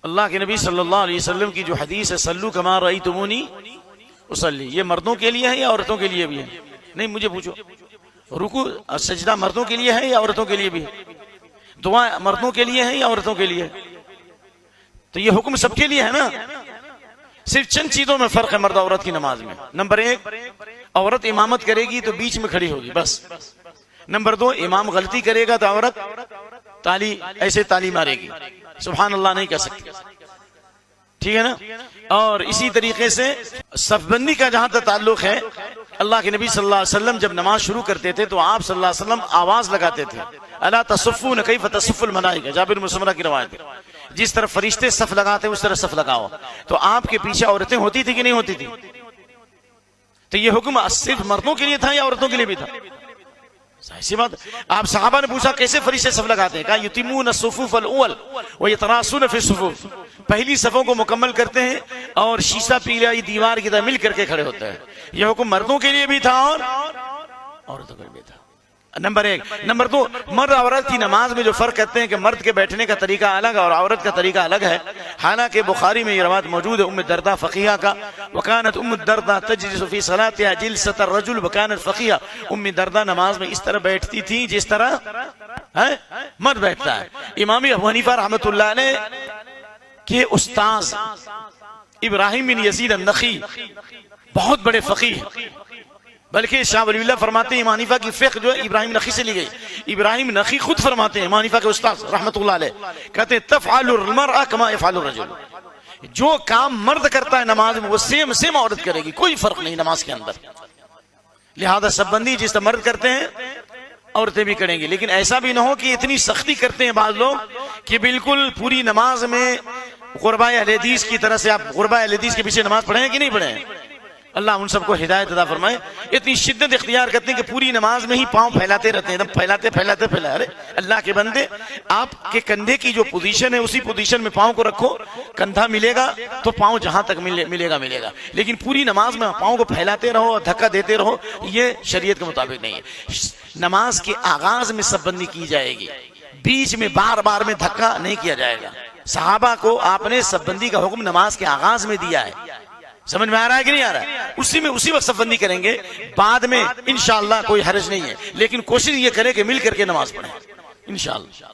اللہ کے نبی صلی اللہ علیہ وسلم کی جو حدیث ہے سلو کما رأیتمونی اصلی، یہ مردوں کے لیے ہے یا عورتوں کے لیے بھی ہے؟ نہیں، مجھے پوچھو، رکوع اور سجدہ مردوں کے لیے ہے یا عورتوں کے لیے بھی ہے؟ دعا مردوں کے لیے ہے یا عورتوں کے لیے؟ تو یہ حکم سب کے لیے ہے نا، صرف چند چیزوں میں فرق ہے مرد عورت کی نماز میں۔ نمبر 1، عورت امامت کرے گی تو بیچ میں کھڑی ہوگی بس۔ نمبر 2، امام غلطی کرے گا تو عورت ایسے تالی مارے گی، سبحان اللہ نہیں کہہ سکتی، ٹھیک ہے نا۔ اور اسی طریقے سے صف بندی کا جہاں تک تعلق ہے، اللہ کے نبی صلی اللہ علیہ وسلم جب نماز شروع کرتے تھے تو آپ صلی اللہ علیہ وسلم آواز لگاتے تھے، الا تصفون کیف تصف الملائکہ، جابر بن سمرہ کی روایت ہے، جس طرح فرشتے صف لگاتے اس طرح صف لگاؤ۔ تو آپ کے پیچھے عورتیں ہوتی تھی کہ نہیں ہوتی تھی؟ تو یہ حکم صرف مردوں کے لیے تھا یا عورتوں کے لیے بھی تھا؟ ایسی بات، آپ صحابہ نے پوچھا کیسے فرشتے صف لگاتے ہیں؟ کہا یتمون الصفوف الاول ویتراصون فی الصفوف، پہلی صفوں کو مکمل کرتے ہیں اور شیشہ پیلائی دیوار کی طرح مل کر کے کھڑے ہوتے ہیں۔ یہ حکم مردوں کے لیے بھی تھا اور عورتوں کے لیے بھی تھا۔ نمبر 1۔ نمبر 2، مرد عورت کی نماز میں جو فرق کرتے ہیں کہ مرد کے بیٹھنے کا طریقہ الگ اور عورت کا طریقہ الگ ہے۔ حالانکہ بخاری میں یہ روایت موجود ہے ام درداء فقیہ کا، وکانت ام درداء تجلس فی صلاتها جلسۃ الرجل وکانت فقیہ، ام درداء نماز میں اس طرح بیٹھتی تھی جس طرح مرد بیٹھتا ہے۔ امام ابو حنیفہ رحمۃ اللہ علیہ کے استاذ ابراہیم بن یزید النخعی بہت بڑے فقیہ، بلکہ شاہ ولی اللہ فرماتے ہیں امام حنیفہ کی فقہ جو ہے ابراہیم نخعی سے لی گئی۔ ابراہیم نخعی خود فرماتے ہیں، امام حنیفہ کے استاد رحمۃ اللہ علیہ کہتے ہیں تفعل المرأة کما یفعل الرجل، جو کام مرد کرتا ہے نماز میں وہ سیم عورت کرے گی، کوئی فرق نہیں نماز کے اندر۔ لہذا سب بندی جس طرح مرد کرتے ہیں عورتیں بھی کریں گی، لیکن ایسا بھی نہ ہو کہ اتنی سختی کرتے ہیں بعض لوگ کہ بالکل پوری نماز میں غرباء اہل حدیث کی طرح سے۔ آپ غرباء اہل حدیث کے پیچھے نماز پڑھیں کہ نہیں پڑھیں؟ اللہ ان سب کو ہدایت عطا فرمائے۔ اتنی شدت اختیار کرتے ہیں کہ پوری نماز میں ہی پاؤں پھیلاتے رہتے ہیں، ایک دم پھیلاتے۔ ارے اللہ کے بندے، آپ کے کندھے کی جو پوزیشن ہے اسی پوزیشن میں پاؤں کو رکھو، کندھا ملے گا تو پاؤں جہاں تک ملے گا۔ لیکن پوری نماز میں پاؤں کو پھیلاتے رہو اور دھکا دیتے رہو، یہ شریعت کے مطابق نہیں ہے۔ نماز کے آغاز میں سب بندی کی جائے گی، بیچ میں بار میں دھکا نہیں کیا جائے گا۔ صحابہ کو آپ نے سب بندی کا حکم نماز کے آغاز میں دیا ہے، سمجھ میں آ رہا ہے کہ نہیں آ رہا ہے؟ اسی وقت صف بندی کریں گے، بعد میں انشاءاللہ کوئی حرج نہیں ہے، لیکن کوشش یہ کرے کہ مل کر کے نماز پڑھیں انشاءاللہ۔